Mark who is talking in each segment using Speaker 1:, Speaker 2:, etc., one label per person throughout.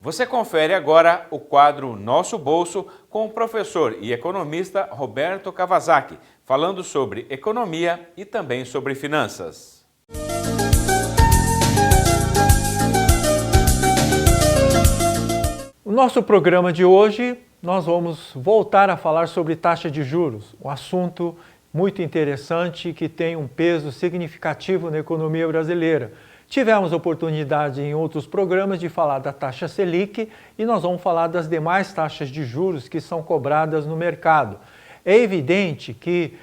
Speaker 1: Você confere agora o quadro Nosso Bolso com o professor e economista Roberto Kawasaki, falando sobre economia e também sobre finanças.
Speaker 2: No nosso programa de hoje, nós vamos voltar a falar sobre taxa de juros, um assunto muito interessante que tem um peso significativo na economia brasileira. Tivemos oportunidade em outros programas de falar da taxa Selic e nós vamos falar das demais taxas de juros que são cobradas no mercado. É evidente que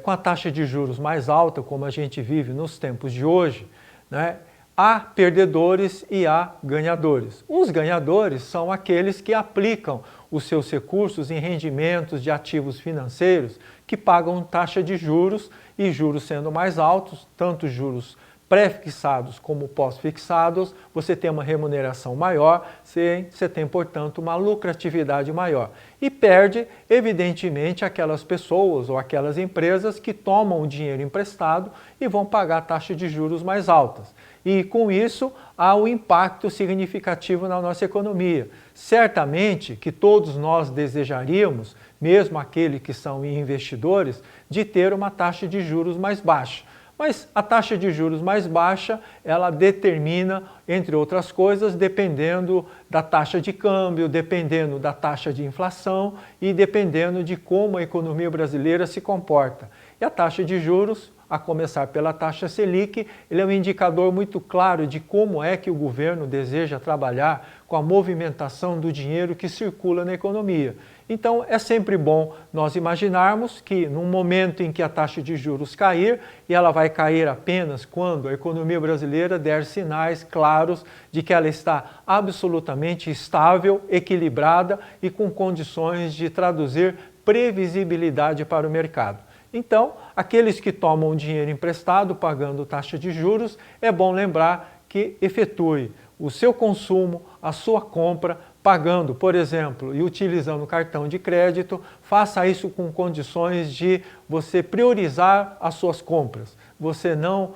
Speaker 2: com a taxa de juros mais alta, como a gente vive nos tempos de hoje, né, há perdedores e há ganhadores. Os ganhadores são aqueles que aplicam os seus recursos em rendimentos de ativos financeiros que pagam taxa de juros e juros sendo mais altos, tanto juros pré-fixados como pós-fixados, você tem uma remuneração maior, você tem, portanto, uma lucratividade maior. E perde, evidentemente, aquelas pessoas ou aquelas empresas que tomam o dinheiro emprestado e vão pagar taxa de juros mais altas. E, com isso, há um impacto significativo na nossa economia. Certamente que todos nós desejaríamos, mesmo aqueles que são investidores, de ter uma taxa de juros mais baixa. Mas a taxa de juros mais baixa, ela determina, entre outras coisas, dependendo da taxa de câmbio, dependendo da taxa de inflação e dependendo de como a economia brasileira se comporta. E a taxa de juros, a começar pela taxa Selic, ele é um indicador muito claro de como é que o governo deseja trabalhar com a movimentação do dinheiro que circula na economia. Então, é sempre bom nós imaginarmos que, num momento em que a taxa de juros cair, e ela vai cair apenas quando a economia brasileira der sinais claros de que ela está absolutamente estável, equilibrada e com condições de traduzir previsibilidade para o mercado. Então, aqueles que tomam dinheiro emprestado pagando taxa de juros, é bom lembrar que efetue o seu consumo, a sua compra, pagando, por exemplo, e utilizando o cartão de crédito, faça isso com condições de você priorizar as suas compras, você não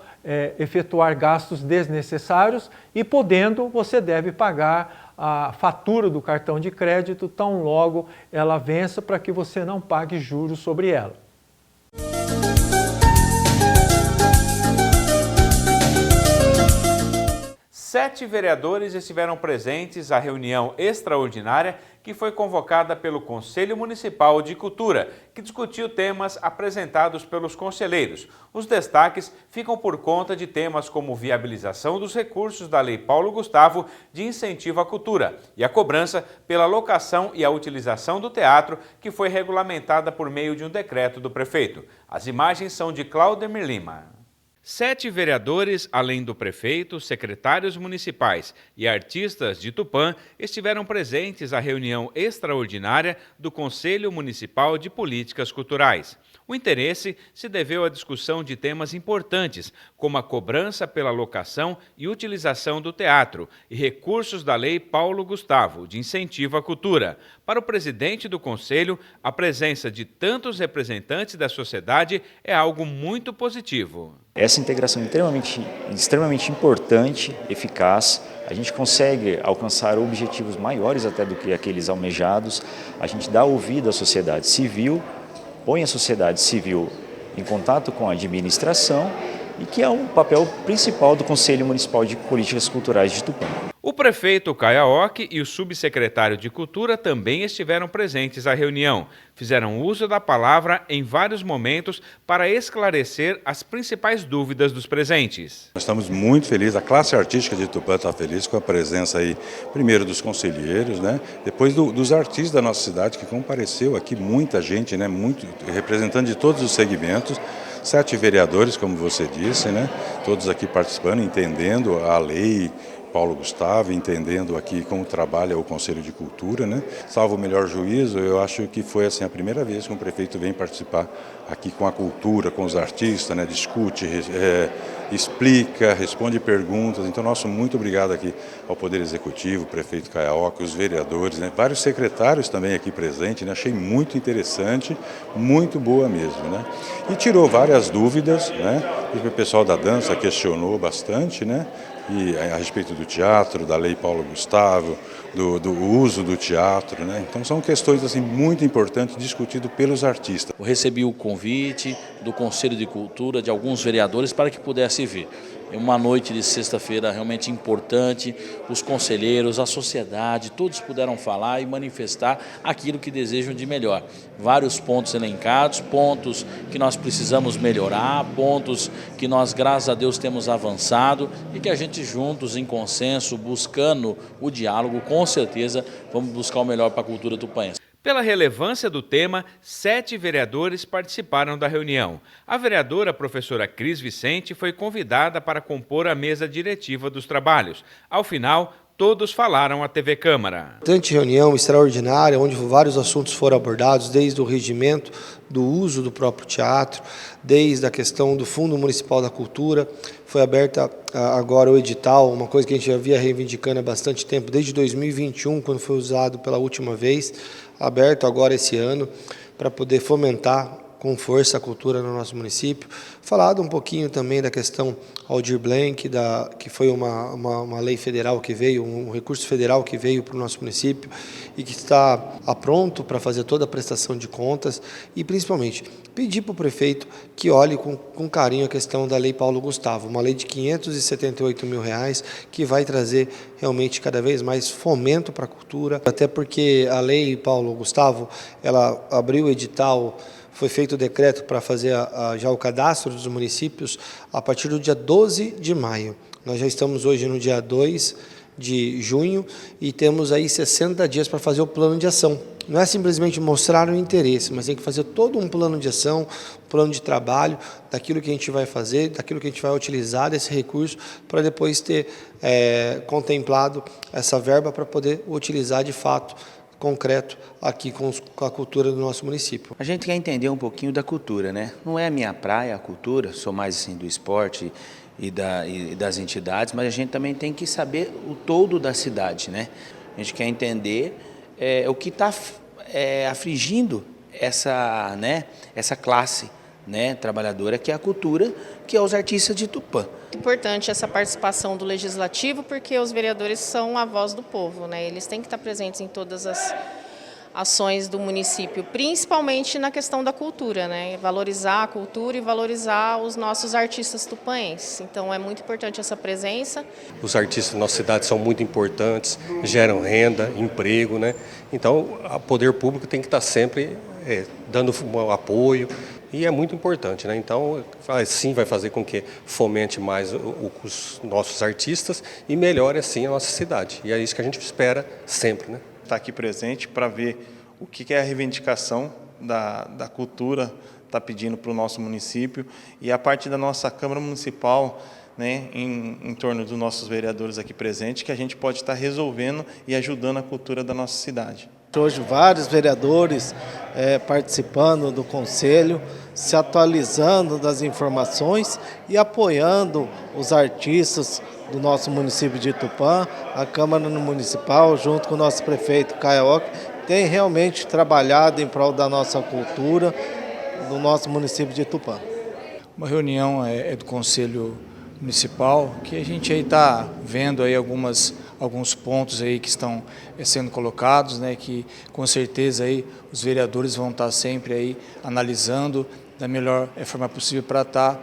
Speaker 2: efetuar gastos desnecessários e, podendo, você deve pagar a fatura do cartão de crédito tão logo ela vença para que você não pague juros sobre ela.
Speaker 1: Sete vereadores estiveram presentes à reunião extraordinária que foi convocada pelo Conselho Municipal de Cultura, que discutiu temas apresentados pelos conselheiros. Os destaques ficam por conta de temas como viabilização dos recursos da Lei Paulo Gustavo de incentivo à cultura e a cobrança pela locação e a utilização do teatro, que foi regulamentada por meio de um decreto do prefeito. As imagens são de Claudemir Lima. 7 vereadores, além do prefeito, secretários municipais e artistas de Tupã, estiveram presentes à reunião extraordinária do Conselho Municipal de Políticas Culturais. O interesse se deveu à discussão de temas importantes, como a cobrança pela locação e utilização do teatro e recursos da Lei Paulo Gustavo, de incentivo à cultura. Para o presidente do Conselho, a presença de tantos representantes da sociedade é algo muito positivo.
Speaker 3: Essa integração é extremamente importante, eficaz. A gente consegue alcançar objetivos maiores até do que aqueles almejados. A gente dá ouvido à sociedade civil, põe a sociedade civil em contato com a administração e que é um papel principal do Conselho Municipal de Políticas Culturais de Tupã.
Speaker 1: O prefeito Kayaoki e o subsecretário de Cultura também estiveram presentes à reunião. Fizeram uso da palavra em vários momentos para esclarecer as principais dúvidas dos presentes.
Speaker 4: Nós estamos muito felizes, a classe artística de Tupã está feliz com a presença aí, primeiro dos conselheiros, né? Depois dos artistas da nossa cidade, que compareceu aqui, muita gente, né? Muito representante de todos os segmentos. 7 vereadores, como você disse, né? Todos aqui participando, entendendo a lei Paulo Gustavo, entendendo aqui como trabalha o Conselho de Cultura, né? Salvo o melhor juízo, eu acho que foi assim a primeira vez que um prefeito vem participar aqui com a cultura, com os artistas, né? Discute, explica, responde perguntas. Então, nosso muito obrigado aqui ao Poder Executivo, o prefeito Kayaoki, os vereadores, né? Vários secretários também aqui presentes, né? Achei muito interessante, muito boa mesmo, né? E tirou várias dúvidas, né? O pessoal da dança questionou bastante, né? E a respeito do teatro, da Lei Paulo Gustavo, do uso do teatro, né? Então são questões assim muito importantes discutidas pelos artistas.
Speaker 5: Eu recebi o convite do Conselho de Cultura, de alguns vereadores, para que pudesse vir. É uma noite de sexta-feira realmente importante, os conselheiros, a sociedade, todos puderam falar e manifestar aquilo que desejam de melhor. Vários pontos elencados, pontos que nós precisamos melhorar, pontos que nós, graças a Deus, temos avançado e que a gente juntos, em consenso, buscando o diálogo, com certeza vamos buscar o melhor para a cultura tupanense.
Speaker 1: Pela relevância do tema, 7 vereadores participaram da reunião. A vereadora professora Cris Vicente foi convidada para compor a mesa diretiva dos trabalhos. Ao final, todos falaram à TV Câmara.
Speaker 6: Importante reunião extraordinária, onde vários assuntos foram abordados, desde o regimento do uso do próprio teatro, desde a questão do Fundo Municipal da Cultura. Foi aberta agora o edital, uma coisa que a gente já vinha reivindicando há bastante tempo, desde 2021, quando foi usado pela última vez, aberto agora esse ano, para poder fomentar com força a cultura no nosso município. Falado um pouquinho também da questão Aldir Blanc, que foi uma lei federal que veio, um recurso federal que veio para o nosso município e que está pronto para fazer toda a prestação de contas e, principalmente, pedir para o prefeito que olhe com carinho a questão da Lei Paulo Gustavo, uma lei de R$578 mil, que vai trazer realmente cada vez mais fomento para a cultura, até porque a Lei Paulo Gustavo, ela abriu o edital. Foi feito o decreto para fazer já o cadastro dos municípios a partir do dia 12 de maio. Nós já estamos hoje no dia 2 de junho e temos aí 60 dias para fazer o plano de ação. Não é simplesmente mostrar o interesse, mas tem que fazer todo um plano de ação, um plano de trabalho, daquilo que a gente vai fazer, daquilo que a gente vai utilizar desse recurso, para depois ter contemplado essa verba para poder utilizar de fato concreto aqui com a cultura do nosso município.
Speaker 7: A gente quer entender um pouquinho da cultura, né? Não é a minha praia a cultura, sou mais assim do esporte e das entidades, mas a gente também tem que saber o todo da cidade, né? A gente quer entender o que está afligindo essa classe, né, trabalhadora, que é a cultura, que é os artistas de Tupã.
Speaker 8: Importante essa participação do Legislativo, porque os vereadores são a voz do povo, né? Eles têm que estar presentes em todas as ações do município, principalmente na questão da cultura, né? Valorizar a cultura e valorizar os nossos artistas tupanenses. Então é muito importante essa presença.
Speaker 9: Os artistas da nossa cidade são muito importantes, geram renda, emprego, né? Então o poder público tem que estar sempre dando um apoio. E é muito importante, né? Então, assim vai fazer com que fomente mais os nossos artistas e melhore assim a nossa cidade. E é isso que a gente espera sempre, né?
Speaker 10: Estar aqui presente para ver o que é a reivindicação da cultura está pedindo para o nosso município e a parte da nossa Câmara Municipal, né, em torno dos nossos vereadores aqui presentes, que a gente pode estar resolvendo e ajudando a cultura da nossa cidade.
Speaker 11: Hoje vários vereadores participando do Conselho, se atualizando das informações e apoiando os artistas do nosso município de Tupã. A Câmara Municipal, junto com o nosso prefeito Caioque, tem realmente trabalhado em prol da nossa cultura, do nosso município de Tupã.
Speaker 12: Uma reunião do Conselho Municipal, que a gente aí está vendo aí alguns pontos aí que estão sendo colocados, né, que com certeza aí os vereadores vão estar sempre aí analisando da melhor forma possível para estar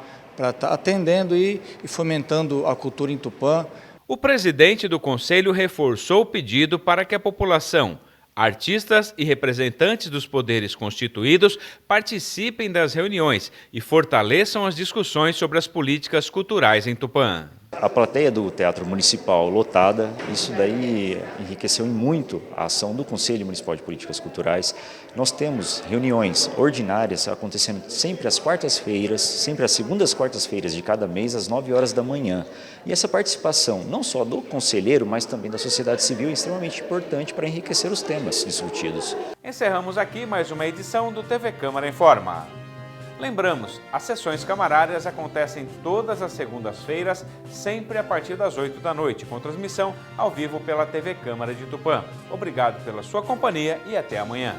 Speaker 12: atendendo e fomentando a cultura em Tupã.
Speaker 1: O presidente do Conselho reforçou o pedido para que a população, artistas e representantes dos poderes constituídos participem das reuniões e fortaleçam as discussões sobre as políticas culturais em Tupã.
Speaker 3: A plateia do Teatro Municipal lotada, isso daí enriqueceu em muito a ação do Conselho Municipal de Políticas Culturais. Nós temos reuniões ordinárias acontecendo sempre às quartas-feiras, sempre às segundas quartas-feiras de cada mês, às 9 horas da manhã. E essa participação, não só do conselheiro, mas também da sociedade civil, é extremamente importante para enriquecer os temas discutidos.
Speaker 1: Encerramos aqui mais uma edição do TV Câmara Informa. Lembramos, as sessões camarárias acontecem todas as segundas-feiras, sempre a partir das 8 da noite, com transmissão ao vivo pela TV Câmara de Tupã. Obrigado pela sua companhia e até amanhã.